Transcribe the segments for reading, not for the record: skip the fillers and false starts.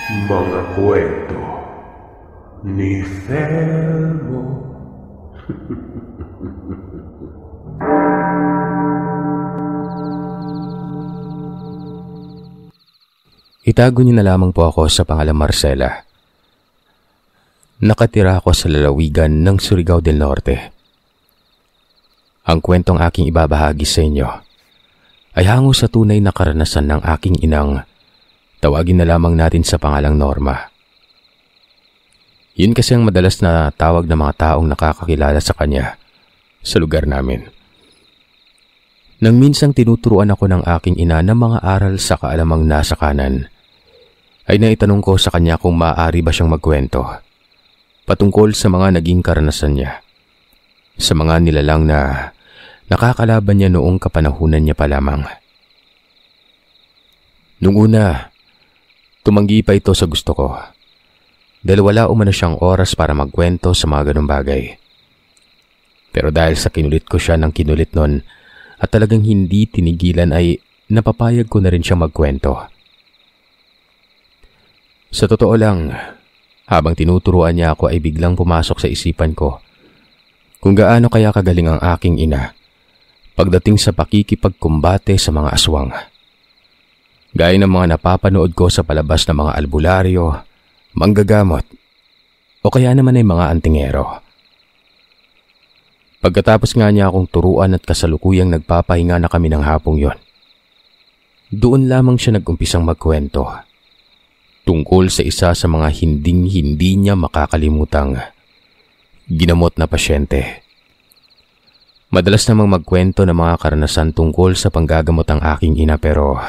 Mga kwento ni Felmo. Itago niyo na lamang po ako sa pangalang Marcela. Nakatira ako sa lalawigan ng Surigao del Norte. Ang kwentong aking ibabahagi sa inyo ay hango sa tunay na karanasan ng aking inang, tawagin na lamang natin sa pangalang Norma. Yun kasi ang madalas na tawag ng mga taong nakakakilala sa kanya sa lugar namin. Nang minsang tinuturuan ako ng aking ina ng mga aral sa kaalamang nasa kanan, ay naitanong ko sa kanya kung maaari ba siyang magkwento patungkol sa mga naging karanasan niya, sa mga nilalang na nakakalaban niya noong kapanahunan niya pa lamang. Nung una, tumanggi pa ito sa gusto ko dahil wala umano siyang oras para magkwento sa mga ganong bagay. Pero dahil sa kinulit ko siya ng kinulit nun at talagang hindi tinigilan ay napapayag ko na rin siyang magkwento. Sa totoo lang, habang tinuturuan niya ako ay biglang pumasok sa isipan ko kung gaano kaya kagaling ang aking ina pagdating sa pakikipagkumbate sa mga aswang. Gaya ng mga napapanood ko sa palabas ng mga albularyo, manggagamot, o kaya naman ay mga antingero. Pagkatapos nga niya akong turuan at kasalukuyang nagpapahinga na kami ng hapong yon, doon lamang siya nag-umpisang magkwento tungkol sa isa sa mga hindi niya makakalimutang ginamot na pasyente. Madalas namang magkwento ng mga karanasan tungkol sa panggagamot ang aking ina, pero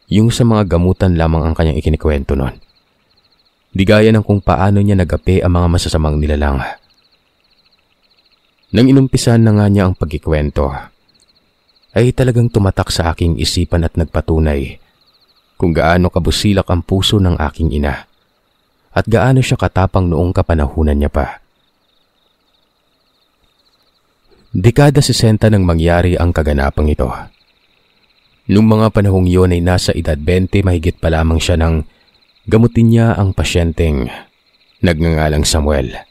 yung sa mga gamutan lamang ang kanyang ikinikwento nun. Di gaya ng kung paano niya nagape ang mga masasamang nilalang. Nang inumpisahan na nga niya ang pagkikwento, ay talagang tumatak sa aking isipan at nagpatunay kung gaano kabusilak ang puso ng aking ina at gaano siya katapang noong kapanahunan niya pa. Dekada 60 nang mangyari ang kaganapang ito. Noong mga panahong yun ay nasa edad 20 mahigit pa lamang siya nang gamutin niya ang pasyenteng nagngangalang Samuel.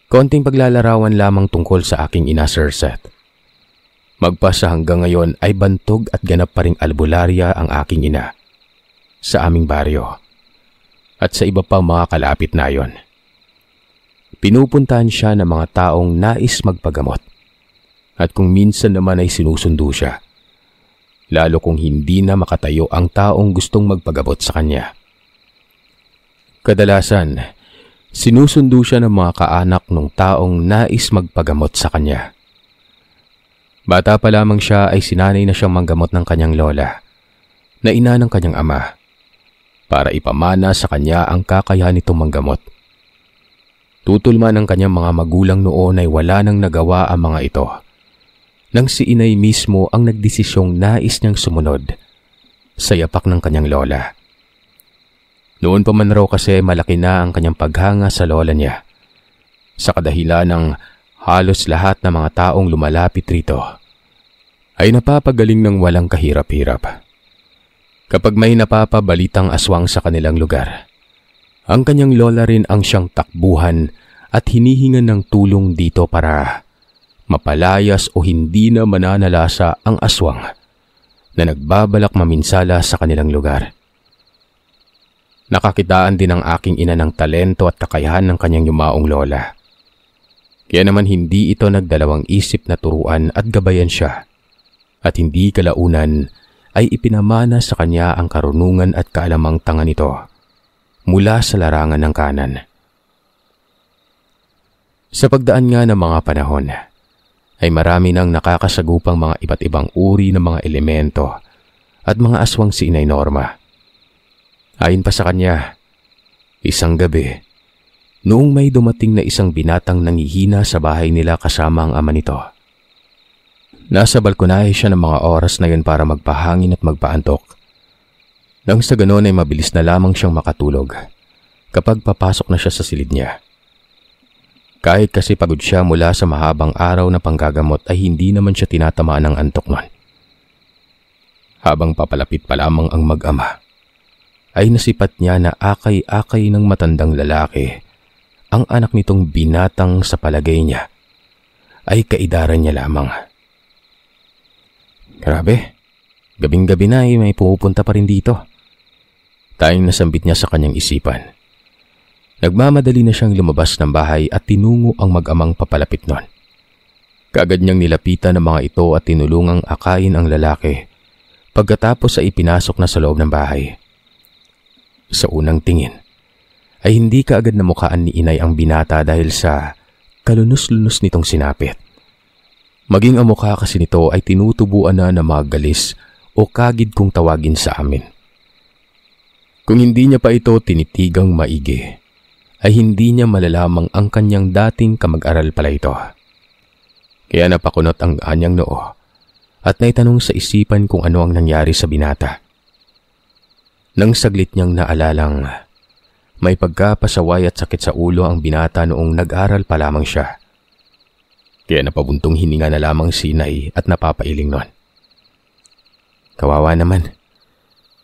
Konting paglalarawan lamang tungkol sa aking ina, Sir Seth. Magpasa hanggang ngayon ay bantog at ganap pa ring albularya ang aking ina sa aming baryo at sa iba pang mga kalapit na yon. Pinupuntahan siya ng mga taong nais magpagamot at kung minsan naman ay sinusundo siya, lalo kung hindi na makatayo ang taong gustong magpagamot sa kanya. Kadalasan, sinusundo siya ng mga kaanak ng taong nais magpagamot sa kanya. Bata pa lamang siya ay sinanay na siyang manggamot ng kanyang lola, na ina ng kanyang ama, para ipamana sa kanya ang kakayahan nitong manggamot. Tutol man ang kanyang mga magulang noon ay wala nang nagawa ang mga ito, nang si inay mismo ang nagdesisyong nais niyang sumunod sa yapak ng kanyang lola. Noon pa man raw kasi malaki na ang kanyang paghanga sa lola niya, sa kadahilan ng halos lahat ng mga taong lumalapit rito ay napapagaling ng walang kahirap-hirap. Kapag may napapabalitang aswang sa kanilang lugar, ang kanyang lola rin ang siyang takbuhan at hinihingan ng tulong dito para mapalayas o hindi na mananalasa ang aswang na nagbabalak maminsala sa kanilang lugar. Nakakitaan din ang aking ina ng talento at kakayahan ng kanyang yumaong lola. Kaya naman hindi ito nagdalawang isip na turuan at gabayan siya, at hindi kalaunan ay ipinamana sa kanya ang karunungan at kaalamang tanga nito mula sa larangan ng kanan. Sa pagdaan nga ng mga panahon, ay marami nang nakakasagupang mga iba't ibang uri ng mga elemento at mga aswang si Inay Norma. Ayon pa sa kanya, isang gabi, noong may dumating na isang binatang nangihina sa bahay nila kasama ang ama nito. Nasa balkonahe siya ng mga oras na yun para magpahangin at magpaantok. Nang sa ganon ay mabilis na lamang siyang makatulog kapag papasok na siya sa silid niya. Kahit kasi pagod siya mula sa mahabang araw na panggagamot ay hindi naman siya tinatamaan ng antok nun. Habang papalapit pa lamang ang mag-ama, ay nasipat niya na akay-akay ng matandang lalaki ang anak nitong binatang sa palagay niya ay kaedaran niya lamang. Grabe, gabing-gabi na ay may pumupunta pa rin dito. Tayong nasambit niya sa kanyang isipan. Nagmamadali na siyang lumabas ng bahay at tinungo ang mag-amang papalapit nun. Kaagad niyang nilapitan ng mga ito at tinulungang akayin ang lalaki pagkatapos ay ipinasok na sa loob ng bahay. Sa unang tingin ay hindi kaagad namukhaan ni inay ang binata dahil sa kalunos-lunos nitong sinapit. Maging ang mukha kasi nito ay tinutubuan na ng mga galis o kagid kung tawagin sa amin. Kung hindi niya pa ito tinitigang maigi, ay hindi niya malalamang ang kanyang dating kamag-aral pala ito. Kaya napakunot ang kanyang noo at naitanong sa isipan kung ano ang nangyari sa binata. Nang saglit niyang naalalang may pagkapasaway at sakit sa ulo ang binata noong nag-aral pa lamang siya. Kaya napabuntong hininga na lamang si inay at napapailing nun. Kawawa naman.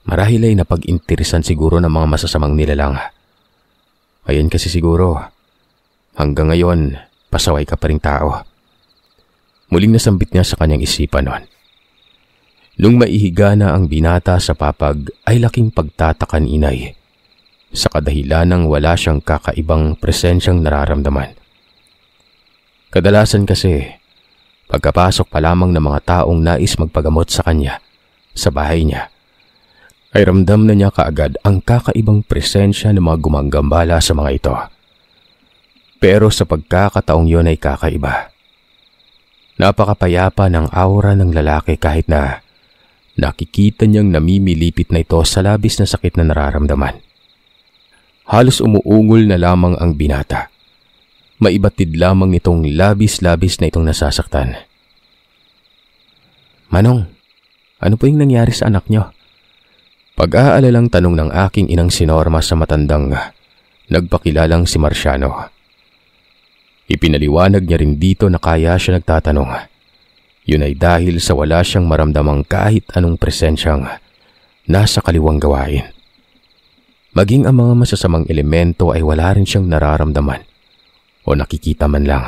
Marahil ay napag-interesan siguro ng mga masasamang nilalang. Ayan kasi siguro, hanggang ngayon, pasaway ka pa ring tao. Muling nasambit niya sa kanyang isipan nun. Nung maihiga na ang binata sa papag ay laking pagtatakan inay sa kadahilan ng wala siyang kakaibang presensyang nararamdaman. Kadalasan kasi, pagkapasok pa lamang ng mga taong nais magpagamot sa kanya sa bahay niya, ay ramdam na niya kaagad ang kakaibang presensya ng mga gumanggambala sa mga ito. Pero sa pagkakataong yun ay kakaiba. Napakapayapa ng aura ng lalaki kahit na nakikita niyang namimilipit na ito sa labis na sakit na nararamdaman. Halos umuungol na lamang ang binata. Maibatid lamang nitong labis-labis na itong nasasaktan. Manong, ano po yung nangyari sa anak niyo? Pag-aalalang tanong ng aking inang si Norma sa matandang nagpakilalang si Marciano. Ipinaliwanag niya rin dito na kaya siya nagtatanong. Yun ay dahil sa wala siyang maramdamang kahit anong presensyang nasa kaliwang gawain. Maging ang mga masasamang elemento ay wala rin siyang nararamdaman o nakikita man lang.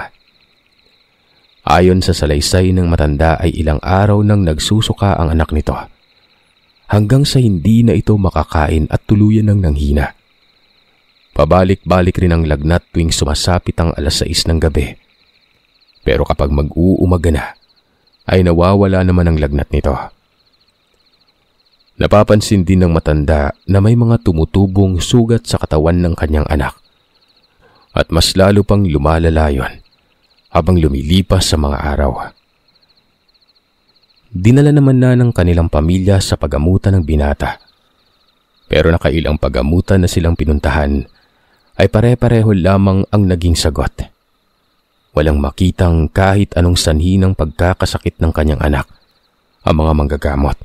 Ayon sa salaysay ng matanda ay ilang araw nang nagsusuka ang anak nito. Hanggang sa hindi na ito makakain at tuluyan ng nanghina. Pabalik-balik rin ang lagnat tuwing sumasapit ang 6:00 ng gabi. Pero kapag mag-uumaga na, ay nawawala naman ang lagnat nito. Napapansin din ng matanda na may mga tumutubong sugat sa katawan ng kanyang anak. At mas lalo pang lumalala yun habang lumilipas sa mga araw. Dinala naman na ng kanilang pamilya sa pagamutan ng binata. Pero nakailang pagamutan na silang pinuntahan ay pare-pareho lamang ang naging sagot. Walang makitang kahit anong sanhi ng pagkakasakit ng kanyang anak ang mga manggagamot.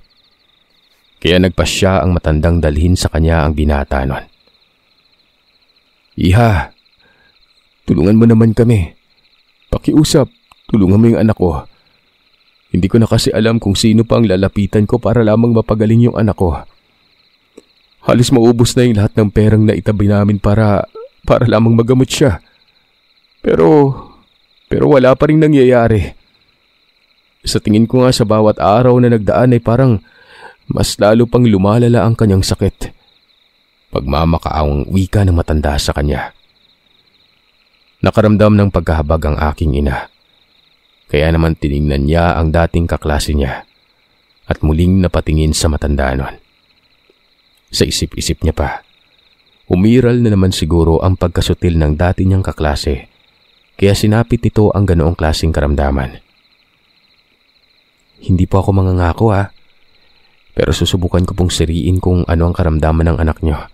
Kaya nagpasya ang matandang dalhin sa kanya ang binata nun. Iha, tulungan mo naman kami. Pakiusap, tulungan mo yung anak ko. Hindi ko na kasi alam kung sino pa ang lalapitan ko para lamang mapagaling yung anak ko. Halos maubos na yung lahat ng perang na itabi namin para lamang magamot siya. Pero wala pa rin nangyayari. Sa tingin ko nga sa bawat araw na nagdaan ay parang mas lalo pang lumalala ang kanyang sakit. Pagmamakaawang wika ng matanda sa kanya. Nakaramdam ng pagkahabag ang aking ina. Kaya naman tiningnan niya ang dating kaklase niya at muling napatingin sa matanda nun. Sa isip-isip niya pa, umiral na naman siguro ang pagkasutil ng dati niyang kaklase, kaya sinapit nito ang ganoong klaseng karamdaman. Hindi po ako mangangako pero susubukan ko pong siriin kung ano ang karamdaman ng anak niyo.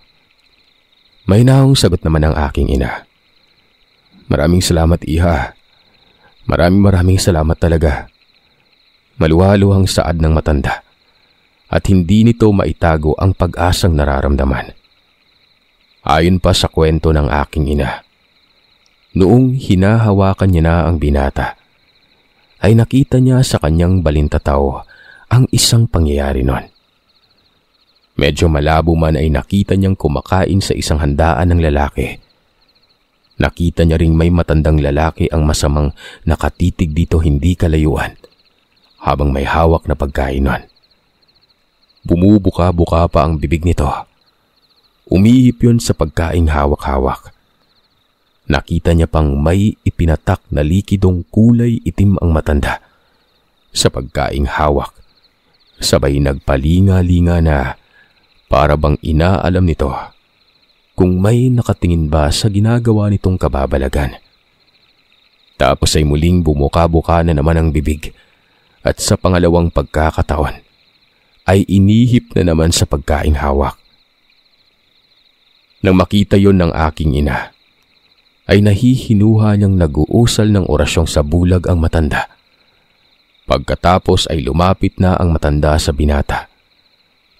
Mahinahong sagot naman ang aking ina. Maraming salamat, iha. Maraming salamat talaga. Maluhaluhang saad ng matanda at hindi nito maitago ang pag-asang nararamdaman. Ayon pa sa kwento ng aking ina, noong hinahawakan niya na ang binata, ay nakita niya sa kanyang balintataw ang isang pangyayari nun. Medyo malabo man ay nakita niyang kumakain sa isang handaan ng lalaki. Nakita niya ring may matandang lalaki ang masamang nakatitig dito hindi kalayuan habang may hawak na pagkain nun. Bumubuka-buka pa ang bibig nito. Umihip yun sa pagkaing hawak-hawak. Nakita niya pang may ipinatak na likidong kulay itim ang matanda sa pagkaing hawak. Sabay nagpalinga-linga na para bang inaalam nito kung may nakatingin ba sa ginagawa nitong kababalagan. Tapos ay muling bumuka-buka na naman ang bibig at sa pangalawang pagkakataon ay inihip na naman sa pagkaing hawak. Nang makita yon ng aking ina, ay nahihinuha niyang nag-uusal ng orasyong sa bulag ang matanda. Pagkatapos ay lumapit na ang matanda sa binata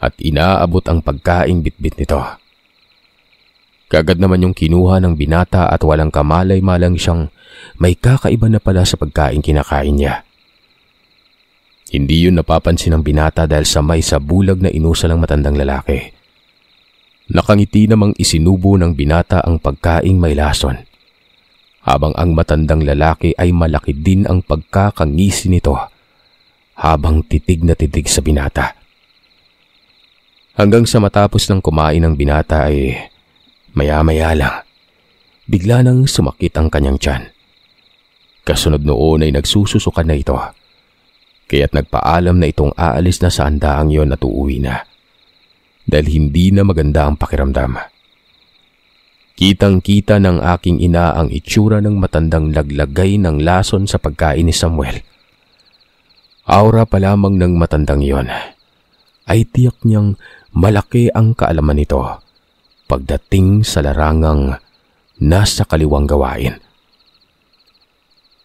at inaabot ang pagkaing bitbit nito. Kagad naman yung kinuha ng binata at walang kamalay-malang siyang may kakaiba na pala sa pagkain kinakain niya. Hindi yun napapansin ng binata dahil samay sa bulag na inusal ng matandang lalaki. Nakangiti namang isinubo ng binata ang pagkaing may lason, habang ang matandang lalaki ay malaki din ang pagkakangisi nito habang titig na titig sa binata. Hanggang sa matapos ng kumain ng binata ay maya-maya lang, bigla nang sumakit ang kanyang tiyan. Kasunod noon ay nagsususukan na ito, kaya't nagpaalam na itong aalis na sa handaang yon at uuwi na, dahil hindi na maganda ang pakiramdam. Kitang-kita ng aking ina ang itsura ng matandang laglagay ng lason sa pagkain ni Samuel. Aura pa lamang ng matandang yon ay tiyak niyang malaki ang kaalaman nito pagdating sa larangang nasa kaliwang gawain.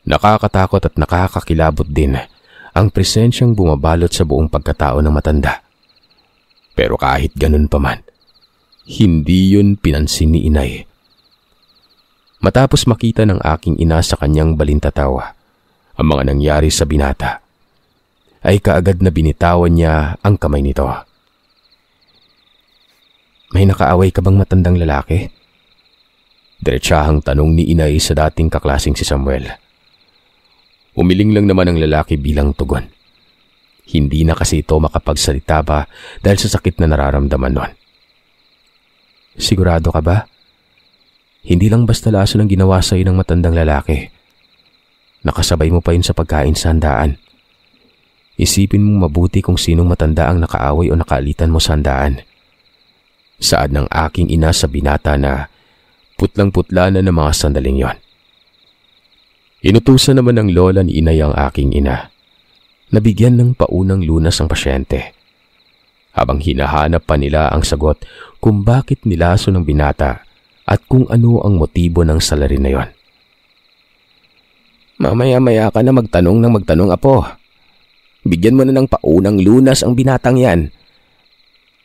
Nakakatakot at nakakakilabot din ang presensyang bumabalot sa buong pagkatao ng matanda. Pero kahit ganun pa man, hindi yun pinansin ni inay. Matapos makita ng aking ina sa kanyang balintatawa ang mga nangyari sa binata, ay kaagad na binitawan niya ang kamay nito. May nakaaway ka bang matandang lalaki? Diretsahang tanong ni inay sa dating kaklasing si Samuel. Umiling lang naman ang lalaki bilang tugon. Hindi na kasi ito makapagsalita pa dahil sa sakit na nararamdaman nun. Sigurado ka ba? Hindi lang basta laso ng ginawa sa'yo ng matandang lalaki. Nakasabay mo pa yun sa pagkain sa handaan. Isipin mong mabuti kung sinong matanda ang nakaaway o nakaalitan mo sa handaan. Saad ng aking ina sa binata na putlang-putla na ng mga sandaling yon. Inutusan naman ng lola ni inay ang aking ina. Nabigyan ng paunang lunas ang pasyente, habang hinahanap pa nila ang sagot kung bakit nilaso ng binata at kung ano ang motibo ng salarin na yon. Mamaya-maya ka na magtanong apo. Bigyan mo na ng paunang lunas ang binatang yan.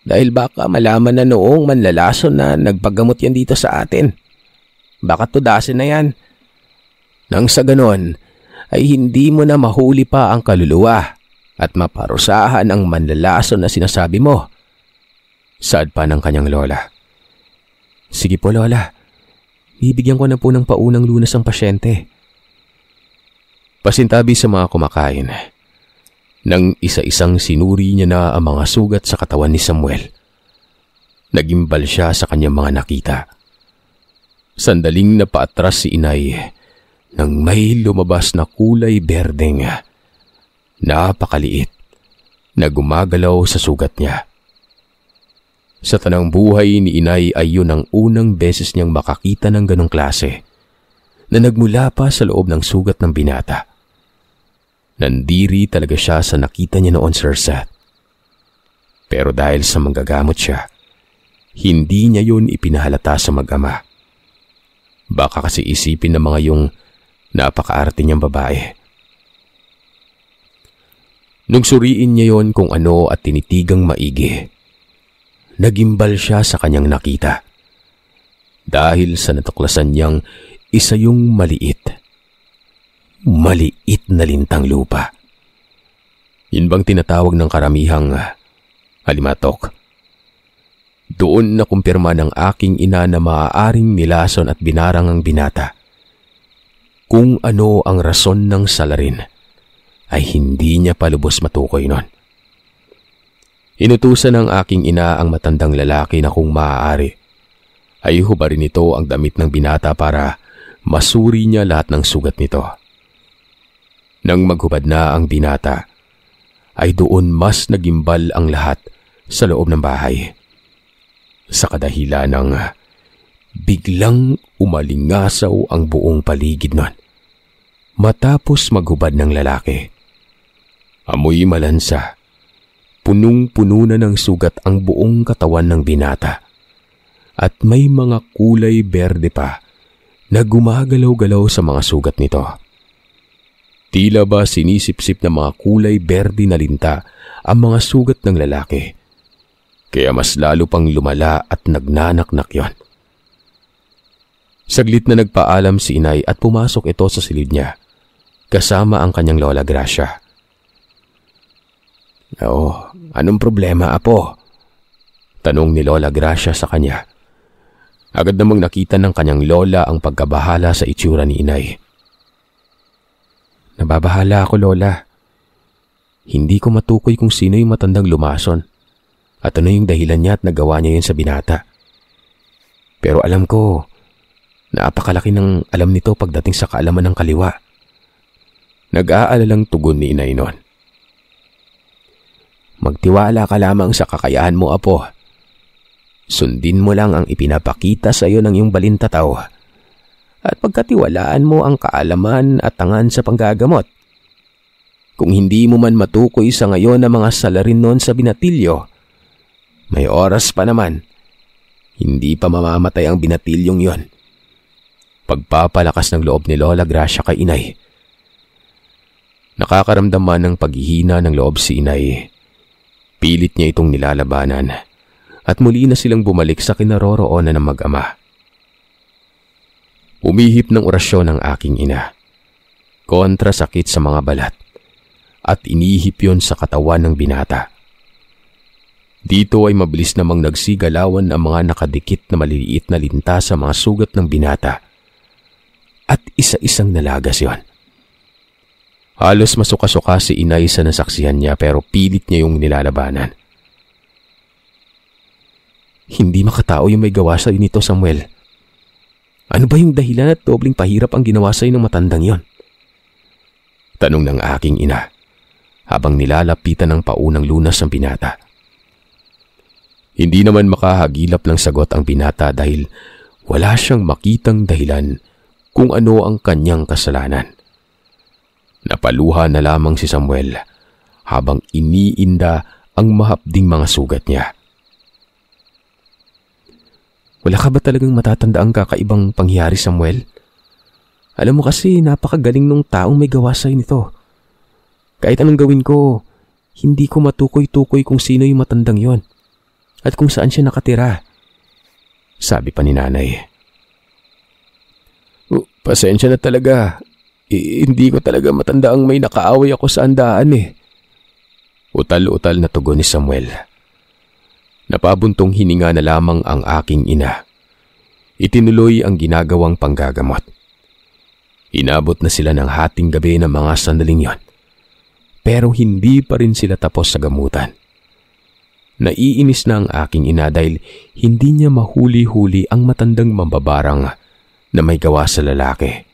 Dahil baka malaman na noong manlalason na nagpagamot yan dito sa atin. Baka tudasin na yan. Nang sa ganon, ay hindi mo na mahuli pa ang kaluluwa at maparusahan ang manlalason na sinasabi mo. Saad pa ng kanyang lola. Sige po lola, bibigyan ko na po ng paunang lunas ang pasyente. Pasintabi sa mga kumakain. Nang isa-isang sinuri niya na ang mga sugat sa katawan ni Samuel, nagimbal siya sa kanyang mga nakita. Sandaling napaatras si inay nang may lumabas na kulay berdeng, napakaliit, na gumagalaw sa sugat niya. Sa tanang buhay ni inay ay yun ang unang beses niyang makakita ng ganong klase, na nagmula pa sa loob ng sugat ng binata. Nandiri talaga siya sa nakita niya noon, Sir Seth. Pero dahil sa manggagamot siya, hindi niya yun ipinahalata sa mag-ama. Baka kasi isipin ng mga yung napakaarte niyang babae. Nung suriin niya yon kung ano at tinitigang maigi, nagimbal siya sa kanyang nakita. Dahil sa natuklasan niyang isa yung maliit na lintang lupa. Yun bang tinatawag ng karamihang halimatok? Doon nakumpirma ng aking ina na maaaring nilason at binarang ang binata. Kung ano ang rason ng salarin, ay hindi niya palubos matukoy nun. Inutusan ng aking ina ang matandang lalaki na kung maaari, ay hubarin nito ang damit ng binata para masuri niya lahat ng sugat nito. Nang maghubad na ang binata, ay doon mas nagimbal ang lahat sa loob ng bahay. Sa kadahilan ng biglang umalingasaw ang buong paligid nun. Matapos maghubad ng lalaki, amoy malansa, punong-puno na ng sugat ang buong katawan ng binata at may mga kulay berde pa na gumagalaw-galaw sa mga sugat nito. Tila ba sinisipsip na mga kulay berde na linta ang mga sugat ng lalaki, kaya mas lalo pang lumala at nagnanaknak yon. Saglit na nagpaalam si inay at pumasok ito sa silid niya, kasama ang kanyang lola Gracia. "Oh, anong problema, apo?" tanong ni Lola Gracia sa kanya. Agad namang nakita ng kanyang lola ang pagkabahala sa itsura ni inay. "Nababahala ako, Lola. Hindi ko matukoy kung sino yung matandang lumason at ano yung dahilan niya at nagawa niya yun sa binata. Pero alam ko, napakalaki ng alam nito pagdating sa kaalaman ng kaliwa." Nag-aalalang tugon ni inay noon. "Magtiwala ka lamang sa kakayahan mo, apo. Sundin mo lang ang ipinapakita sa iyo ng iyong balintataw at pagkatiwalaan mo ang kaalaman at tangan sa panggagamot. Kung hindi mo man matukoy sa ngayon ang mga salarin noon sa binatilyo, may oras pa naman. Hindi pa mamamatay ang binatilyong yon." Pagpapalakas ng loob ni Lola Gracia kay inay. Nakakaramdam man ng paghihina ng loob si inay. Pilit niya itong nilalabanan at muli na silang bumalik sa kinaroroonan ng mag-ama. Umihip ng orasyon ng aking ina, kontra sakit sa mga balat, at inihip yon sa katawan ng binata. Dito ay mabilis namang nagsigalawan ang mga nakadikit na maliliit na linta sa mga sugat ng binata, at isa-isang nalagas yon. Halos masuka-suka si inay sa nasaksihan niya pero pilit niya yung nilalabanan. "Hindi makatao yung may gawa sa'yo nito, Samuel. Ano ba yung dahilan at dobling pahirap ang ginawa sa'yo ng matandang yon?" tanong ng aking ina habang nilalapitan ng paunang lunas ng binata. Hindi naman makahagilap ng sagot ang binata dahil wala siyang makitang dahilan kung ano ang kanyang kasalanan. Napaluha na lamang si Samuel habang iniinda ang mahapding mga sugat niya. "Wala ka ba talagang matatandaang kakaibang pangyari, Samuel? Alam mo kasi napakagaling nung taong may gawa sa'yo nito. Kahit anong gawin ko, hindi ko matukoy-tukoy kung sino yung matandang yon at kung saan siya nakatira," sabi pa ni nanay. "Pasensya na talaga. Hindi ko talaga matandaang may nakaaway ako sa andaan eh." Utal-utal na tugon ni Samuel. Napabuntong hininga na lamang ang aking ina. Itinuloy ang ginagawang panggagamot. Inabot na sila ng hating gabi ng mga sandaling yon, pero hindi pa rin sila tapos sa gamutan. Naiinis na ang aking ina dahil hindi niya mahuli-huli ang matandang mambabarang na may gawa sa lalaki.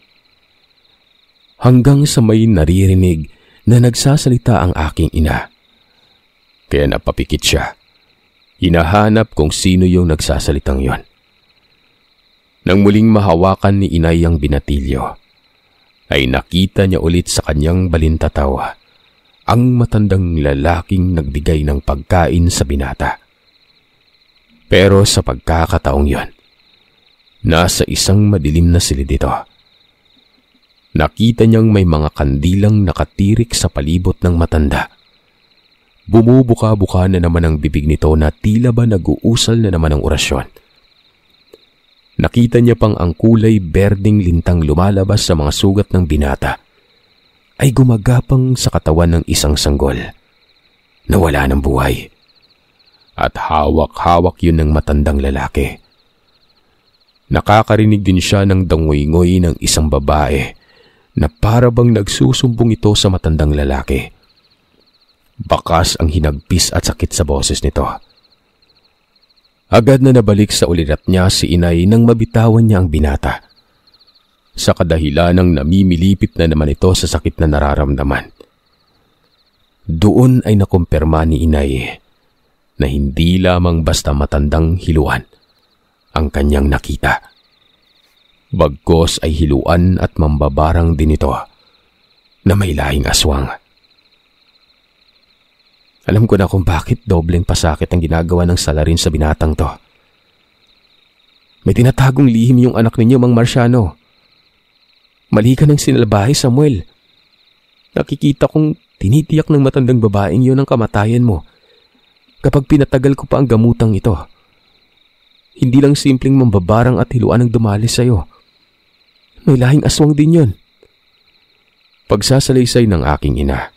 Hanggang sa may naririnig na nagsasalita ang aking ina. Kaya napapikit siya. Hinahanap kung sino yung nagsasalitang yon. Nang muling mahawakan ni inay ang binatilyo, ay nakita niya ulit sa kanyang balintataw ang matandang lalaking nagbigay ng pagkain sa binata. Pero sa pagkakataong yon, nasa isang madilim na silid ito. Nakita niyang may mga kandilang nakatirik sa palibot ng matanda. Bumubuka-buka na naman ang bibig nito na tila ba nag-uusal na naman ang orasyon. Nakita niya pang ang kulay berdeng lintang lumalabas sa mga sugat ng binata ay gumagapang sa katawan ng isang sanggol na wala ng buhay. at hawak-hawak yun ng matandang lalaki. Nakakarinig din siya ng dangoy-ngoy ng isang babae na para bang nagsusumbong ito sa matandang lalaki. Bakas ang hinagpis at sakit sa boses nito. Agad na nabalik sa ulirat niya si inay nang mabitawan niya ang binata. Sa kadahilan ng namimilipit na naman ito sa sakit na nararamdaman. Doon ay nakumpirma ni inay na hindi lamang basta matandang hiluan ang kanyang nakita. Bagkos ay hiluan at mambabarang din ito na may lahing aswang. Alam ko na kung bakit dobleng pasakit ang ginagawa ng salarin sa binatang to. May tinatagong lihim yung anak ninyo, Mang Marciano. Mali ka ng sinalbahe, Samuel. Nakikita kong tinitiyak ng matandang babaeng yun ang kamatayan mo kapag pinatagal ko pa ang gamutang ito. Hindi lang simpleng mambabarang at hiluan ang dumali sa'yo. May lahing aswang din yun. Pagsasalaysay ng aking ina,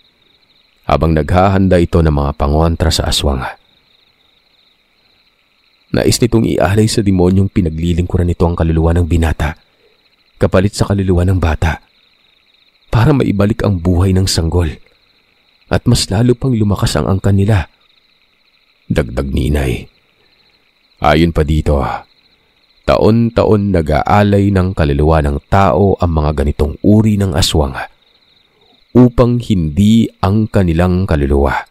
habang naghahanda ito ng mga pangontra sa aswang. Nais nitong ialay sa demonyong pinaglilingkuran nito ang kaluluwa ng binata, kapalit sa kaluluwa ng bata, para maibalik ang buhay ng sanggol, at mas lalo pang lumakas ang angkan nila. Dagdag ni inay. Ayon pa dito, taon-taon nag-aalay ng kaluluwa ng tao ang mga ganitong uri ng aswang upang hindi ang kanilang kaluluwa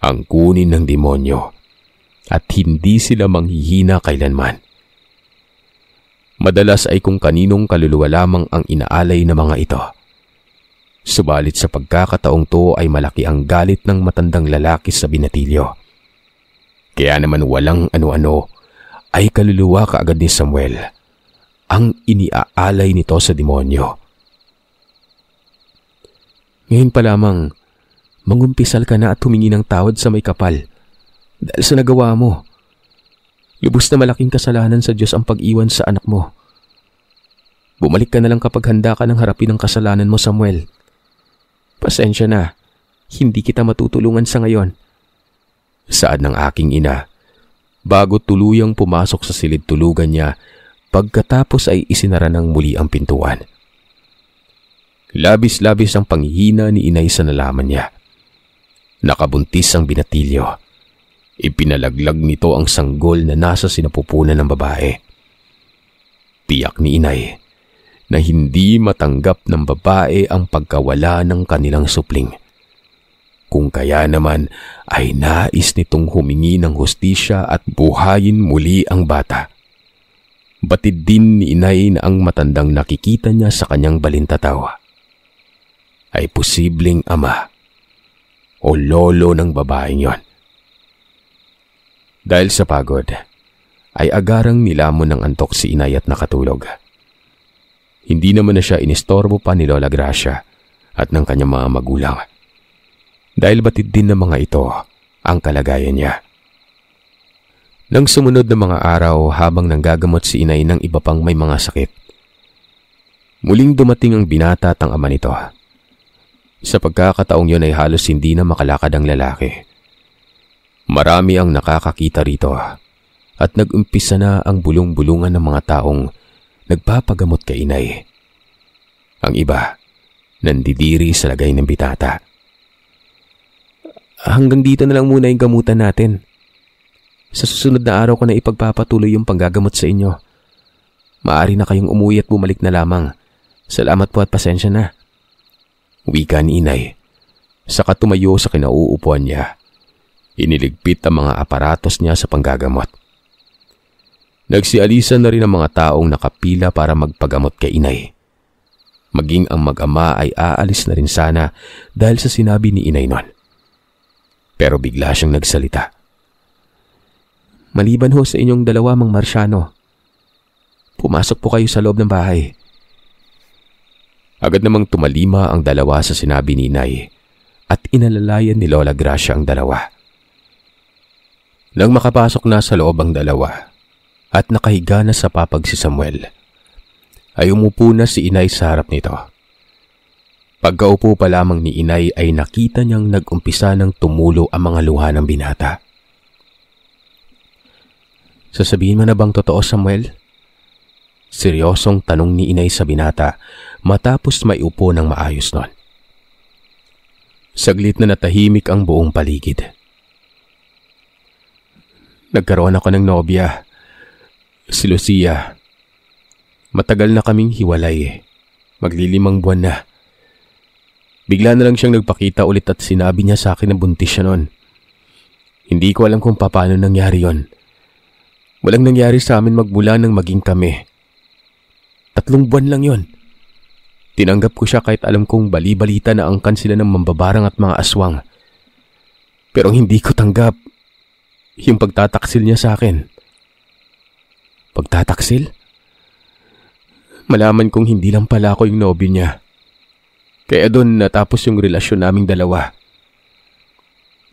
ang kunin ng demonyo at hindi sila manghihina kailanman. Madalas ay kung kaninong kaluluwa lamang ang inaalay ng mga ito. Subalit sa pagkakataong to ay malaki ang galit ng matandang lalaki sa binatilyo. Kaya naman walang ano-ano ay kaluluwa kaagad ni Samuel ang iniaalay nito sa demonyo. Ngayon pa lamang, mangumpisal ka na at humingi ng tawad sa may kapal dahil sa nagawa mo. Lubos na malaking kasalanan sa Diyos ang pag-iwan sa anak mo. Bumalik ka na lang kapag handa ka ng harapin ang kasalanan mo, Samuel. Pasensya na, hindi kita matutulungan sa ngayon. Saad ng aking ina, bago tuluyang pumasok sa silid tulugan niya pagkatapos ay isinara ng muli ang pintuan. Labis-labis ang panghihina ni inay sa nalaman niya. Nakabuntis ang binatilyo. Ipinalaglag nito ang sanggol na nasa sinapupunan ng babae. Tiyak ni inay na hindi matanggap ng babae ang pagkawala ng kanilang supling. Kung kaya naman ay nais nitong humingi ng hustisya at buhayin muli ang bata. Batid din ni inay na ang matandang nakikita niya sa kanyang balintataw ay posibleng ama o lolo ng babaeng yon. Dahil sa pagod, ay agarang nilamon ng antok si inay at nakatulog. Hindi naman na siya inistorbo pa ni Lola Gracia at ng kanyang mga magulang. Dahil batid din ng mga ito ang kalagayan niya. Nang sumunod na mga araw habang nanggagamot si inay ng iba pang may mga sakit, muling dumating ang binata at ang ama nito. Sa pagkakataong yun ay halos hindi na makalakad ang lalaki. Marami ang nakakakita rito at nag-umpisa na ang bulong-bulungan ng mga taong nagpapagamot kay inay. Ang iba, nandidiri sa lagay ng bitata. Hanggang dito na lang muna yung gamutan natin. Sa susunod na araw ko na ipagpapatuloy yung panggagamot sa inyo. Maaari na kayong umuwi at bumalik na lamang. Salamat po at pasensya na. Wika ni inay. Saka tumayo sa kinauupuan niya. Iniligpit ang mga aparatos niya sa panggagamot. Nagsialisan na rin ang mga taong nakapila para magpagamot kay inay. Maging ang mag-ama ay aalis na rin sana dahil sa sinabi ni inay nun. Pero bigla siyang nagsalita. Maliban ho sa inyong dalawa, Mang Marciano, pumasok po kayo sa loob ng bahay. Agad namang tumalima ang dalawa sa sinabi ni inay at inalalayan ni Lola Gracia ang dalawa. Nang makapasok na sa loob ang dalawa at nakahiga na sa papag si Samuel, ay umupo na si inay sa harap nito. Pagkaupo pa lamang ni inay ay nakita niyang nag-umpisa ng tumulo ang mga luha ng binata. Sasabihin mo na bang totoo, Samuel? Seryosong tanong ni inay sa binata matapos maiupo ng maayos nun. Saglit na natahimik ang buong paligid. Nagkaroon ako ng nobya, si Lucia. Matagal na kaming hiwalay, maglilimang buwan na. Bigla na lang siyang nagpakita ulit at sinabi niya sa akin na buntis siya noon. Hindi ko alam kung paano nangyari yon. Walang nangyari sa amin magmula nang maging kami. 3 buwan lang yon. Tinanggap ko siya kahit alam kong bali-balita na angkan sila ng mambabarang at mga aswang. Pero hindi ko tanggap yung pagtataksil niya sa akin. Pagtataksil? Malaman kong hindi lang pala ako yung nobyo niya. Kaya doon natapos yung relasyon naming dalawa.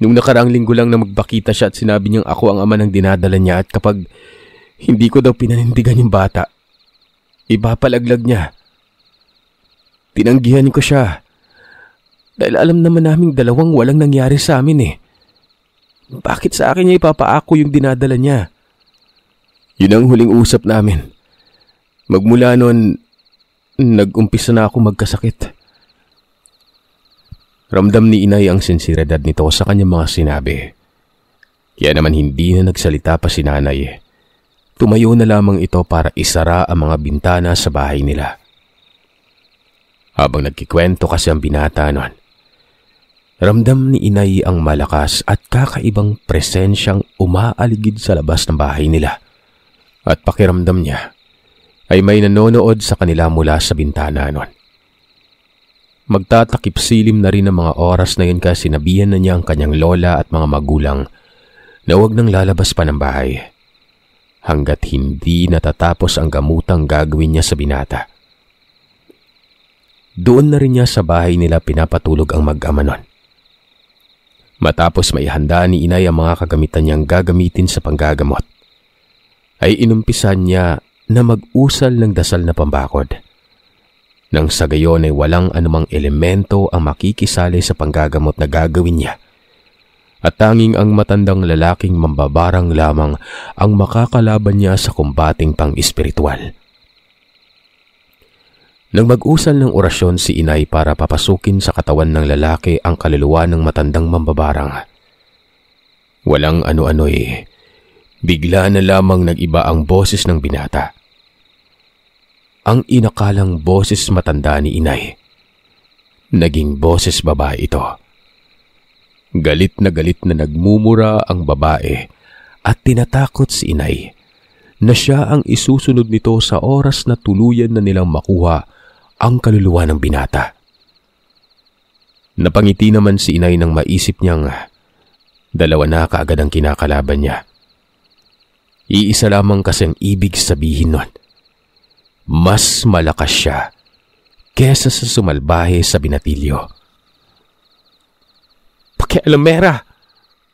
Nung nakaraang linggo lang na magbakita siya at sinabi niyang ako ang ama ng dinadala niya at kapag hindi ko daw pinanindigan yung bata, ipapalaglag niya. Tinanggihan ko siya dahil alam naman naming dalawang walang nangyari sa amin eh. Bakit sa akin niya ipapaako yung dinadala niya? Yun ang huling usap namin. Magmula noon, nag-umpisa na ako magkasakit. Ramdam ni inay ang sinseridad nito sa kanyang mga sinabi. Kaya naman hindi na nagsalita pa si nanay. Tumayo na lamang ito para isara ang mga bintana sa bahay nila. Habang nagkikwento kasi ang binata noon, ramdam ni inay ang malakas at kakaibang presensyang umaaligid sa labas ng bahay nila. At pakiramdam niya ay may nanonood sa kanila mula sa bintana noon. Magtatakip silim na rin ang mga oras na yun kasi sinabihan na niya ang kanyang lola at mga magulang na huwag nang lalabas pa ng bahay hanggat hindi natatapos ang gamutang gagawin niya sa binata. Doon na rin niya sa bahay nila pinapatulog ang mag-ama nun. Matapos maihanda ni inay ang mga kagamitan niyang gagamitin sa panggagamot, ay inumpisan niya na mag-usal ng dasal na pambakod. Nang sa gayon ay walang anumang elemento ang makikisali sa panggagamot na gagawin niya. At tanging ang matandang lalaking mambabarang lamang ang makakalaban niya sa kumbating pang-espiritual. Nang mag-usal ng orasyon si inay para papasukin sa katawan ng lalaki ang kaluluwa ng matandang mambabarang, walang ano-ano bigla na lamang nag-iba ang boses ng binata. Ang inakalang boses matanda ni inay, naging boses babae ito. Galit na nagmumura ang babae at tinatakot si inay na siya ang isusunod nito sa oras na tuluyan na nilang makuha ang kaluluwa ng binata. Napangiti naman si inay nang maisip niyang 2 na kaagad ang kinakalaban niya. Iisa lamang kasi ang ibig sabihin nun. Mas malakas siya kesa sa sumalbahe sa binatilyo. Pakialamera!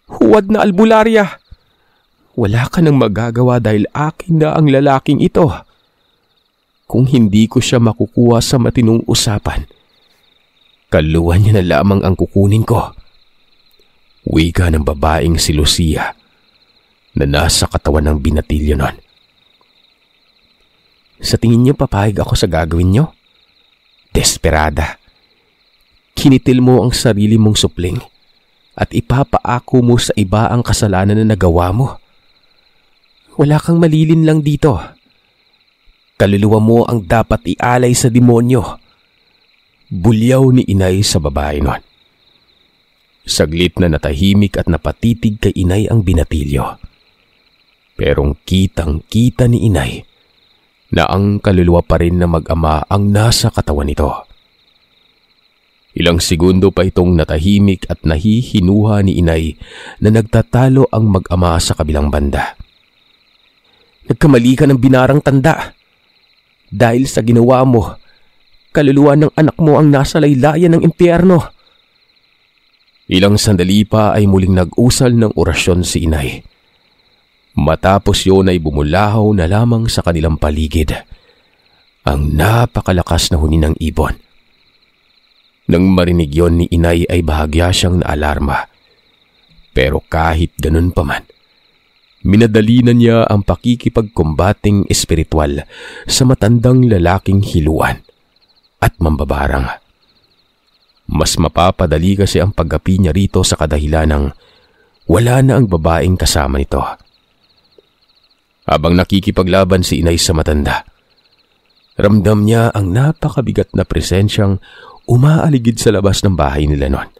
Huwad na albularya! Wala ka nang magagawa dahil akin na ang lalaking ito. Kung hindi ko siya makukuha sa matinong usapan, kaluwan niya na lamang ang kukunin ko. Wika ng babaeng si Lucia na nasa katawan ng binatilyo nun. Sa tingin niyo papayag ako sa gagawin niyo? Desperada. Kinitil mo ang sarili mong supling at ipapaako mo sa iba ang kasalanan na nagawa mo. Wala kang malilin lang dito. Kaluluwa mo ang dapat ialay sa demonyo. Bulyaw ni inay sa babae nun. Saglit na natahimik at napatitig kay inay ang binatilyo. Perong kitang-kita ni inay na ang kaluluwa pa rin na mag-ama ang nasa katawan nito. Ilang segundo pa itong natahimik at nahihinuha ni inay na nagtatalo ang mag-ama sa kabilang banda. Nagkamali ka ng binarang tanda. Dahil sa ginawa mo, kaluluwa ng anak mo ang nasa laylayan ng impyerno. Ilang sandali pa ay muling nag-usal ng orasyon si inay. Matapos yun ay bumulahaw na lamang sa kanilang paligid ang napakalakas na huni ng ibon. Nang marinig yon ni inay ay bahagya siyang naalarma. Pero kahit ganun pa man, Minadali na niya ang pakikipagkumbating espiritual sa matandang lalaking hiluan at mambabarang. Mas mapapadali kasi ang paggapi niya rito sa kadahilanang wala na ang babaeng kasama nito. Habang nakikipaglaban si inay sa matanda, ramdam niya ang napakabigat na presensyang umaaligid sa labas ng bahay nila noon.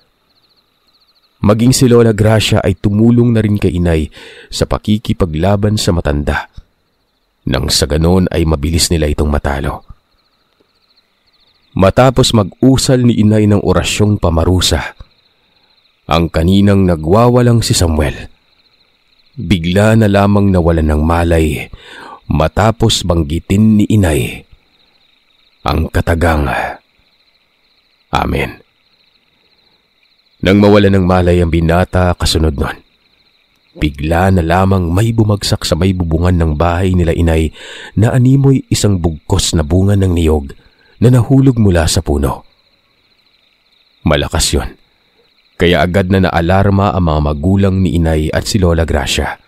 Maging si Lola Gracia ay tumulong na rin kay inay sa pakikipaglaban sa matanda. Nang sa ganon ay mabilis nila itong matalo. Matapos mag-usal ni inay ng orasyong pamarusa, ang kaninang nagwawalang si Samuel bigla na lamang nawalan ng malay matapos banggitin ni inay ang katagang Amen. Nang mawala ng malay ang binata kasunod nun, bigla na lamang may bumagsak sa may bubungan ng bahay nila inay na animoy isang bugkos na bunga ng niyog na nahulog mula sa puno. Malakas yun, kaya agad na naalarma ang mga magulang ni inay at si Lola Gracia.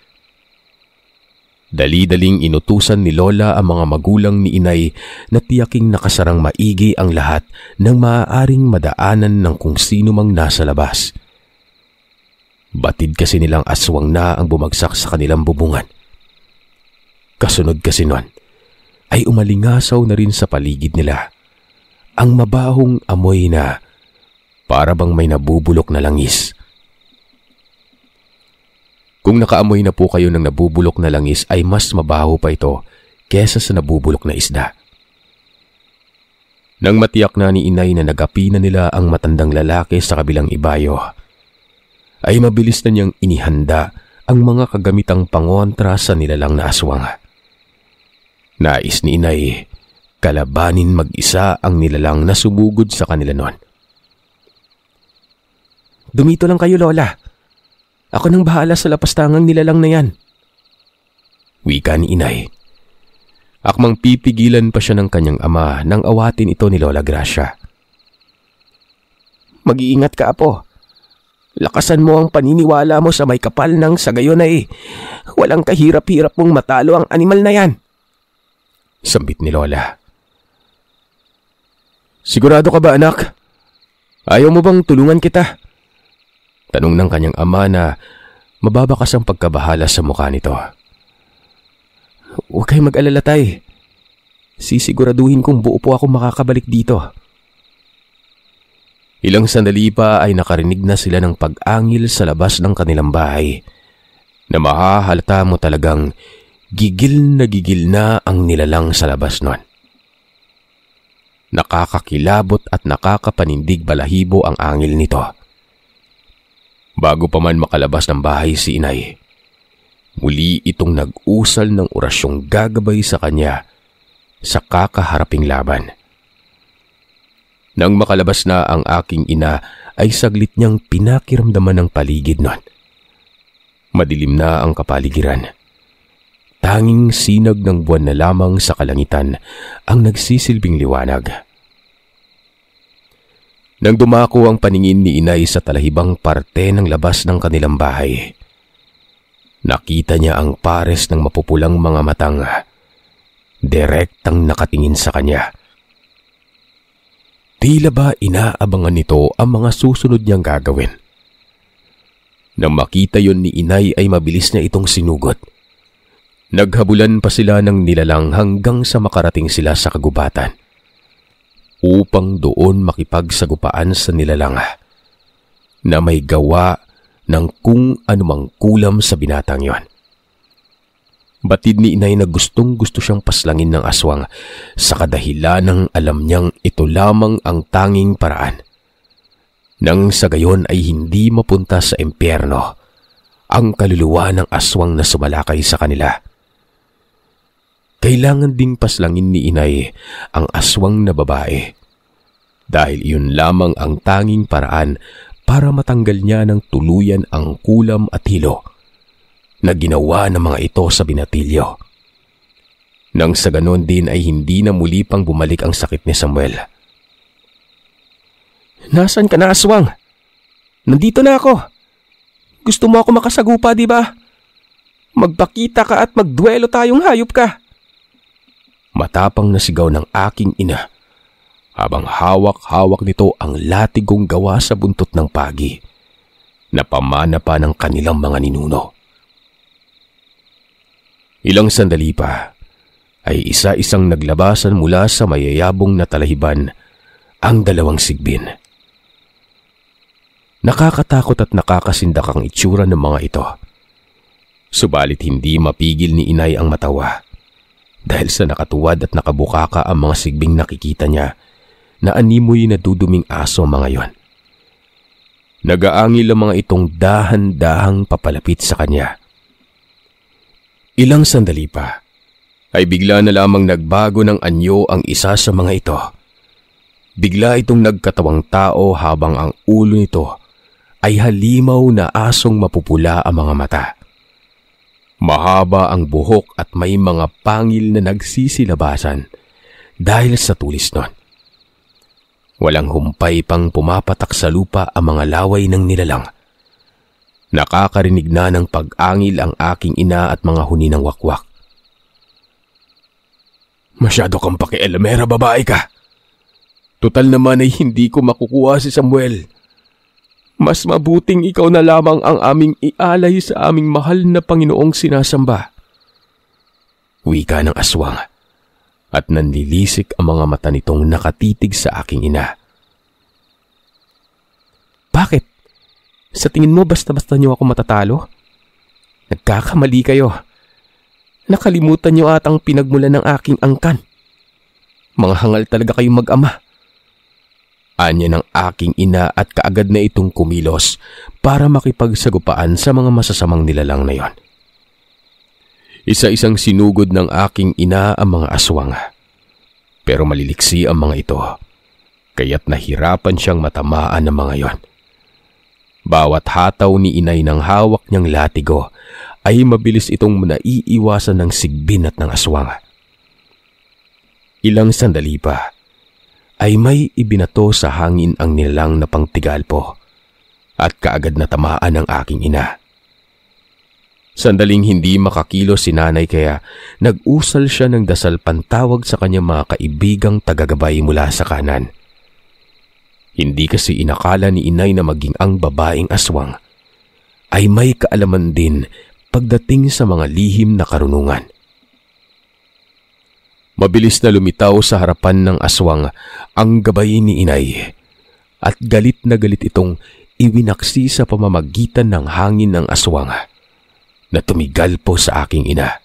Dali-daling inutusan ni Lola ang mga magulang ni inay na tiyaking nakasarang maigi ang lahat ng maaaring madaanan ng kung sino mang nasa labas. Batid kasi nilang aswang na ang bumagsak sa kanilang bubungan. Kasunod kasi nun, ay umalingasaw na rin sa paligid nila ang mabahong amoy na para bang may nabubulok na langis. Kung nakaamoy na po kayo ng nabubulok na langis ay mas mabaho pa ito kesa sa nabubulok na isda. Nang matiyak na ni inay na nagapi na nila ang matandang lalaki sa kabilang ibayo, ay mabilis na niyang inihanda ang mga kagamitang pangontra sa nilalang na aswang. Nais ni inay kalabanin mag-isa ang nilalang na sumugod sa kanila noon. "Dumito lang kayo, Lola. Ako nang bahala sa lapastangang nilalang na yan," wika ni inay. Akmang pipigilan pa siya ng kanyang ama nang awatin ito ni Lola Gracia. "Mag-iingat ka, apo. Lakasan mo ang paniniwala mo sa may kapal nang sa gayon ay walang kahirap-hirap mong matalo ang animal na yan," sambit ni Lola. "Sigurado ka ba, anak? Ayaw mo bang tulungan kita?" tanong ng kanyang ama na mababakas ang pagkabahala sa mukha nito. "Huwag kayong mag-alala, tay. Sisiguraduhin kong buo po ako makakabalik dito." Ilang sandali pa ay nakarinig na sila ng pag-angil sa labas ng kanilang bahay na mahahalata mo talagang gigil na ang nilalang sa labas nun. Nakakakilabot at nakakapanindig balahibo ang angil nito. Bago pa man makalabas ng bahay si inay, muli itong nag-usal ng orasyong gagabay sa kanya sa kakaharaping laban. Nang makalabas na ang aking ina ay saglit niyang pinakiramdaman ng paligid nun. Madilim na ang kapaligiran. Tanging sinag ng buwan na lamang sa kalangitan ang nagsisilbing liwanag. Nang dumako ang paningin ni inay sa talahibang parte ng labas ng kanilang bahay, nakita niya ang pares ng mapupulang mga matang direktang nakatingin sa kanya. Tila ba inaabangan nito ang mga susunod niyang gagawin? Nang makita yon ni inay ay mabilis niya itong sinugot. Naghabulan pa sila ng nilalang hanggang sa makarating sila sa kagubatan upang doon makipagsagupaan sa nilalang na may gawa ng kung anumang kulam sa binatang yon. Batid ni inay na gustong-gusto siyang paslangin ng aswang sa kadahilanang alam niyang ito lamang ang tanging paraan. Nang sa gayon ay hindi mapunta sa impyerno ang kaluluwa ng aswang na sumalakay sa kanila. Kailangan ding paslangin ni inay ang aswang na babae dahil iyon lamang ang tanging paraan para matanggal niya ng tuluyan ang kulam at hilo na ginawa ng mga ito sa binatilyo. Nang sa ganon din ay hindi na muli pang bumalik ang sakit ni Samuel. "Nasaan ka na, aswang? Nandito na ako. Gusto mo ako makasagupa, di ba? Magpakita ka at magduelo tayong hayop ka! Matapang na sigaw ng aking ina habang hawak-hawak nito ang latigong gawa sa buntot ng pagi na pamana pa ng kanilang mga ninuno. Ilang sandali pa ay isa-isang naglabasan mula sa mayayabong na talahiban ang dalawang sigbin. Nakakatakot at nakakasindak ang itsura ng mga ito. Subalit hindi mapigil ni inay ang matawa dahil sa nakatuwad at nakabukaka ang mga sigbing nakikita niya na animoy na duduming aso mga yon. Nagaangil ang mga itong dahan-dahang papalapit sa kanya. Ilang sandali pa ay bigla na lamang nagbago ng anyo ang isa sa mga ito. Bigla itong nagkatawang tao habang ang ulo nito ay halimaw na asong mapupula ang mga mata. Mahaba ang buhok at may mga pangil na nagsisilabasan dahil sa tulis nun. Walang humpay pang pumapatak sa lupa ang mga laway ng nilalang. Nakakarinig na ng pag-angil ang aking ina at mga huni ng wakwak. Masyado kang pakialamera, babae ka. Total naman ay hindi ko makukuha si Samuel. Mas mabuting ikaw na lamang ang aming ialay sa aming mahal na Panginoong sinasamba. Wika ng aswang at nanlilisik ang mga mata nitong nakatitig sa aking ina. Bakit? Sa tingin mo basta-basta niyo ako matatalo? Nagkakamali kayo. Nakalimutan niyo atang pinagmulan ng aking angkan. Mga hangal talaga kayong mag-ama. Anya ng aking ina at kaagad na itong kumilos para makipagsagupaan sa mga masasamang nilalang na yon. Isa-isang sinugod ng aking ina ang mga aswang. Pero maliliksi ang mga ito, kaya't nahirapan siyang matamaan ng mga yon. Bawat hataw ni inay ng hawak niyang latigo ay mabilis itong naiiwasan ng sigbin at ng aswang. Ilang sandali pa ay may ibinato sa hangin ang nilalang na pangtigalpo at kaagad na tamaan ng aking ina. Sandaling hindi makakilos si nanay kaya nag-usal siya ng dasal pantawag sa kanyang mga kaibigang tagagabay mula sa kanan. Hindi kasi inakala ni inay na maging ang babaeng aswang ay may kaalaman din pagdating sa mga lihim na karunungan. Mabilis na lumitaw sa harapan ng aswang ang gabay ni inay at galit na galit itong iwinaksi sa pamamagitan ng hangin ng aswang na tumigalpo sa aking ina.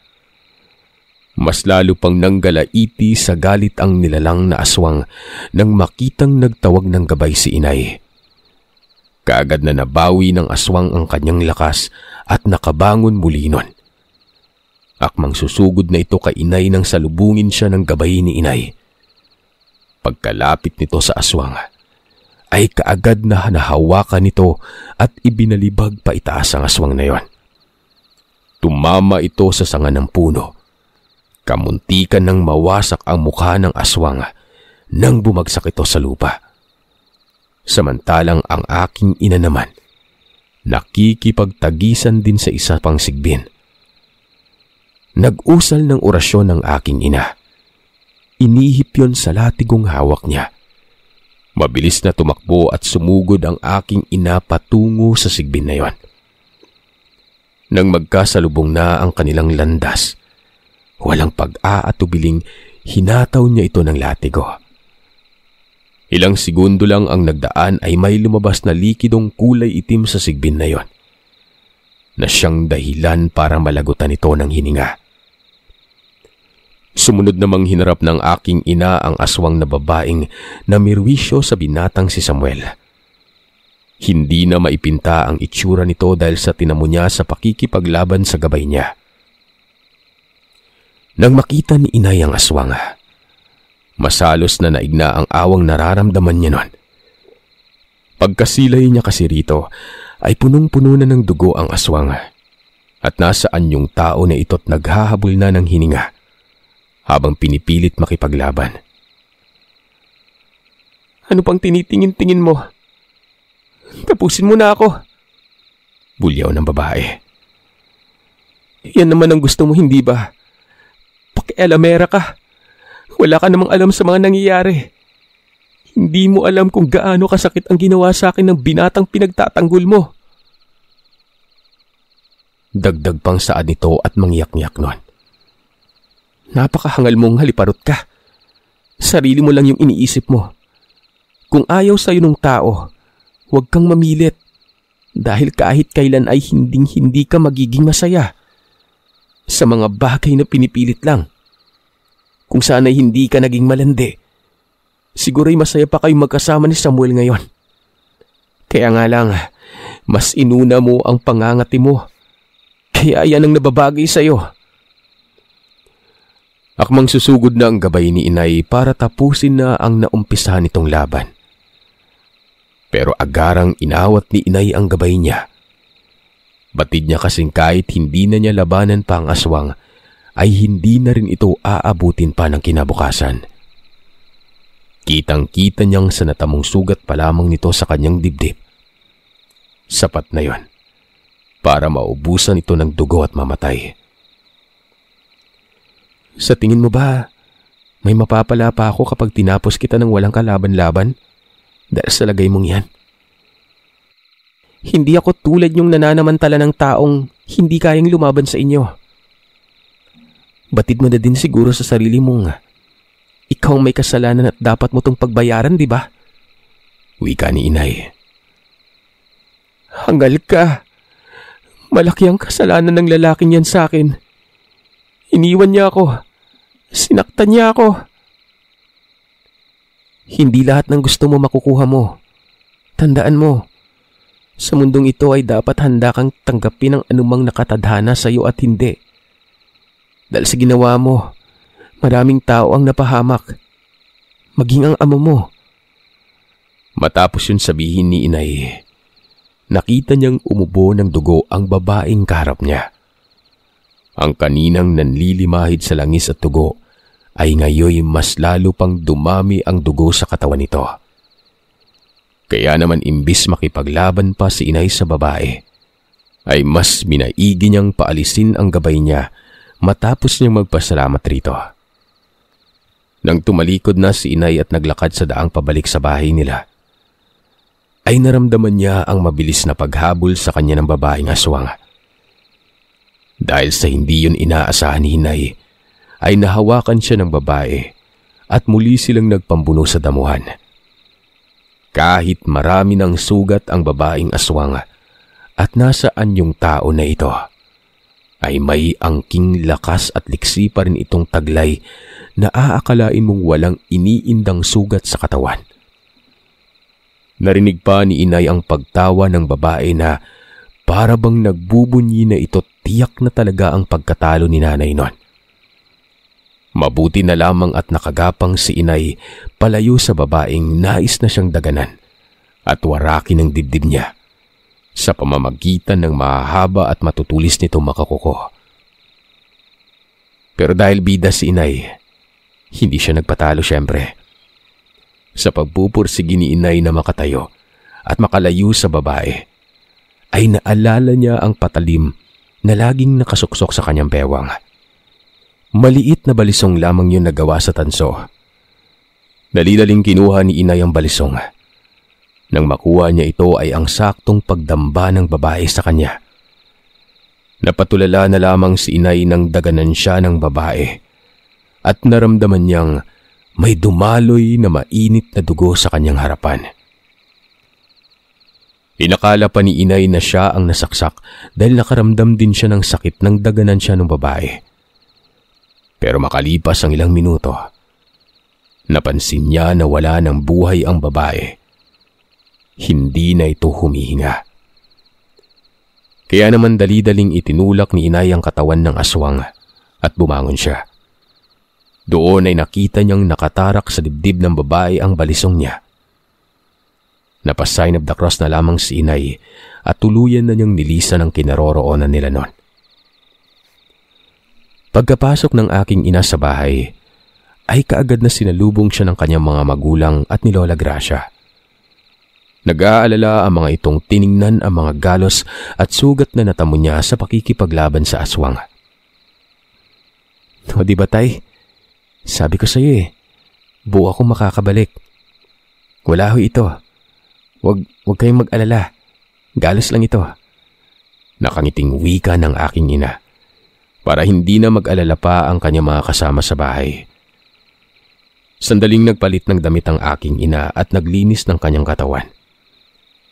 Mas lalo pang nanggalaiti sa galit ang nilalang na aswang nang makitang nagtawag ng gabay si inay. Kaagad na nabawi ng aswang ang kanyang lakas at nakabangon muli nun. Akmang susugod na ito kay inay nang salubungin siya ng gabay ni inay. Pagkalapit nito sa aswang, ay kaagad na nahawakan nito at ibinalibag pa itaas ang aswang na yon. Tumama ito sa sanga ng puno. Kamuntikan nang mawasak ang mukha ng aswang nang bumagsak ito sa lupa. Samantalang ang aking ina naman, nakikipagtagisan din sa isa pang sigbin. Nag-usal ng orasyon ng aking ina. Inihip yon sa latigong hawak niya. Mabilis na tumakbo at sumugod ang aking ina patungo sa sigbin na yon. Nang magkasalubong na ang kanilang landas, walang pag-aatubiling hinataw niya ito ng latigo. Ilang segundo lang ang nagdaan ay may lumabas na likidong kulay itim sa sigbin na yon, na siyang dahilan para malagutan ito ng hininga. Sumunod namang hinarap ng aking ina ang aswang na babaeng namirwisyo sa binatang si Samuel. Hindi na maipinta ang itsura nito dahil sa tinamo niya sa pakikipaglaban sa gabay niya. Nang makita ni inay ang aswang, masalos na naigna ang awang nararamdaman niya nun. Pagkasilay niya kasi rito, ay punong-puno na ng dugo ang aswang at nasaan yung tao na ito't naghahabol na ng hininga habang pinipilit makipaglaban. Ano pang tinitingin-tingin mo? Tapusin mo na ako, bulyaw ng babae. Yan naman ang gusto mo, hindi ba? Pakialamera ka. Wala ka namang alam sa mga nangyayari. Hindi mo alam kung gaano kasakit ang ginawa sa akin ng binatang pinagtatanggol mo. Dagdag pang saad nito at mangyak-ngyak nun. Napakahangal mong haliparot ka. Sarili mo lang yung iniisip mo. Kung ayaw sa'yo ng tao, huwag kang mamilit. Dahil kahit kailan ay hinding-hindi ka magiging masaya. Sa mga bagay na pinipilit lang. Kung sana'y hindi ka naging malandi, siguro'y masaya pa kayong magkasama ni Samuel ngayon. Kaya nga lang, mas inuna mo ang pangangati mo. Kaya yan ang nababagay sa'yo. Akmang susugod na ang gabay ni inay para tapusin na ang naumpisahan nitong laban. Pero agarang inawat ni inay ang gabay niya. Batid niya kasing kahit hindi na niya labanan pa ang aswang, ay hindi na rin ito aabutin pa ng kinabukasan. Kitang-kita niyang sa natamong sugat pa lamang nito sa kanyang dibdib. Sapat na yon para maubusan ito ng dugo at mamatay. Sa tingin mo ba, may mapapala pa ako kapag tinapos kita ng walang kalaban-laban? Dahil sa lagay mong yan. Hindi ako tulad yung nananamantala ng taong hindi kayang lumaban sa inyo. Batid mo na din siguro sa sarili mong ikaw may kasalanan at dapat mo tong pagbayaran, di ba? Wika ni inay. Hangal ka. Malaki ang kasalanan ng lalaking yan sa akin. Iniwan niya ako. Sinaktan niya ako. Hindi lahat ng gusto mo makukuha mo. Tandaan mo, sa mundong ito ay dapat handa kang tanggapin ang anumang nakatadhana sa iyo at hindi. Dahil sa ginawa mo, maraming tao ang napahamak. Maging ang amo mo. Matapos yun sabihin ni inay, nakita niyang umubo ng dugo ang babaeng kaharap niya. Ang kaninang nanlilimahid sa langis at dugo ay ngayoy mas lalo pang dumami ang dugo sa katawan nito. Kaya naman imbis makipaglaban pa si inay sa babae, ay mas minaigi niyang paalisin ang gabay niya matapos niyang magpasalamat rito. Nang tumalikod na si inay at naglakad sa daang pabalik sa bahay nila, ay naramdaman niya ang mabilis na paghabol sa kanya ng babaeng aswang. Dahil sa hindi yun inaasahan ni inay, ay nahawakan siya ng babae at muli silang nagpambuno sa damuhan. Kahit marami ng sugat ang babaeng aswang at nasaan yung tao na ito, ay may angking lakas at liksi pa rin itong taglay na aakalain mong walang iniindang sugat sa katawan. Narinig pa ni inay ang pagtawa ng babae na para bang nagbubunyi na ito tiyak na talaga ang pagkatalo ni nanay nun. Mabuti na lamang at nakagapang si inay palayo sa babaeng nais na siyang daganan at warakin ang dibdib niya sa pamamagitan ng mahahaba at matutulis nito makakuko. Pero dahil bida si inay, hindi siya nagpatalo syempre. Sa pagpupursigi ni inay na makatayo at makalayo sa babae, ay naalala niya ang patalim na laging nakasuksok sa kanyang bewang. Maliit na balisong lamang yun nagawa sa tanso. Dali-daling kinuha ni inay ang balisong. Nang makuha niya ito ay ang saktong pagdamba ng babae sa kanya. Napatulala na lamang si inay nang daganan siya ng babae at naramdaman niyang may dumaloy na mainit na dugo sa kanyang harapan. Inakala pa ni inay na siya ang nasaksak dahil nakaramdam din siya ng sakit nang daganan siya ng babae. Pero makalipas ang ilang minuto, napansin niya na wala ng buhay ang babae. Hindi na ito humihinga. Kaya naman dali-daling itinulak ni inay ang katawan ng aswang at bumangon siya. Doon ay nakita niyang nakatarak sa dibdib ng babae ang balisong niya. Napasign of the cross na lamang si inay at tuluyan na niyang nilisan ang kinaroroonan nila noon. Pagkapasok ng aking ina sa bahay, ay kaagad na sinalubong siya ng kanyang mga magulang at ni Lola Gracia. Nag-aalala ang mga itong tiningnan ang mga galos at sugat na natamo niya sa pakikipaglaban sa aswang. O di ba tay? Sabi ko sa iyo buo ako makakabalik. Wala ho ito. Wag kayong mag-alala. Galos lang ito. Nakangiting wika ng aking ina para hindi na mag-alala pa ang kanyang mga kasama sa bahay. Sandaling nagpalit ng damit ang aking ina at naglinis ng kanyang katawan.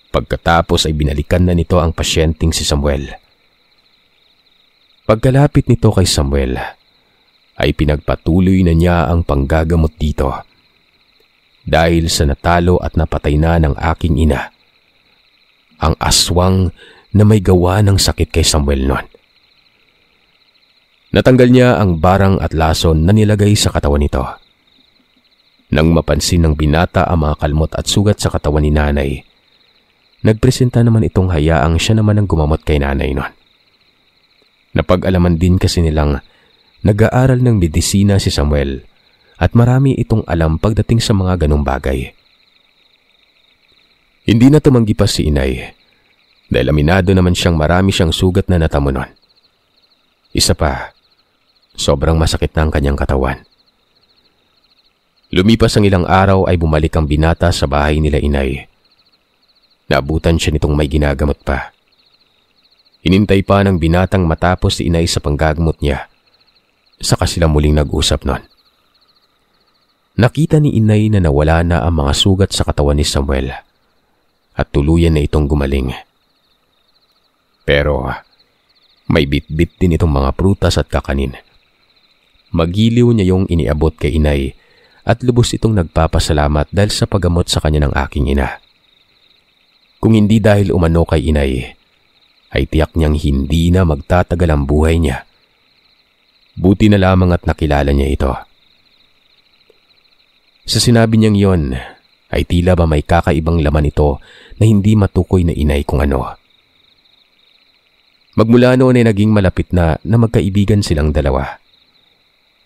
Pagkatapos ay binalikan na nito ang pasyenteng si Samuel. Pagkalapit nito kay Samuel, ay pinagpatuloy na niya ang panggagamot dito. Dahil sa natalo at napatay na ng aking ina, ang aswang na may gawa ng sakit kay Samuel noon. Natanggal niya ang barang at lason na nilagay sa katawan nito. Nang mapansin ng binata ang mga kalmot at sugat sa katawan ni nanay, nagpresenta naman itong hayaang siya naman ang gumamot kay nanay noon. Napag-alaman din kasi nilang nag-aaral ng medisina si Samuel at marami itong alam pagdating sa mga ganong bagay. Hindi na tumanggi pa si inay dahil aminado naman siyang marami siyang sugat na natamo noon. Isa pa, sobrang masakit na ang kanyang katawan. Lumipas ang ilang araw ay bumalik ang binata sa bahay nila inay. Naabutan siya nitong may ginagamot pa. Hinintay pa ng binatang matapos si inay sa panggagamot niya. Saka sila muling nag-usap noon. Nakita ni inay na nawala na ang mga sugat sa katawan ni Samuel at tuluyan na itong gumaling. Pero may bit-bit din itong mga prutas at kakanin. Magiliw niya yung iniabot kay inay at lubos itong nagpapasalamat dahil sa paggamot sa kanya ng aking ina. Kung hindi dahil umano kay inay, ay tiyak niyang hindi na magtatagal ang buhay niya. Buti na lamang at nakilala niya ito. Sa sinabi niyang yon, ay tila ba may kakaibang laman ito na hindi matukoy na inay kung ano. Magmula noon ay naging malapit na magkaibigan silang dalawa.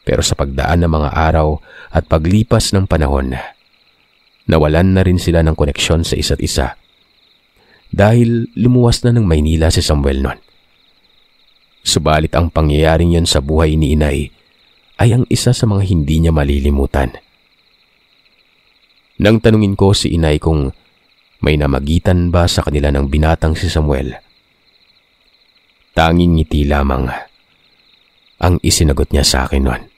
Pero sa pagdaan ng mga araw at paglipas ng panahon, nawalan na rin sila ng koneksyon sa isa't isa. Dahil lumuwas na ng Maynila si Samuel noon. Subalit ang pangyayaring yon sa buhay ni inay ay ang isa sa mga hindi niya malilimutan. Nang tanungin ko si inay kung may namagitan ba sa kanila ng binatang si Samuel, tanging ngiti lamang ang isinagot niya sa akin noon.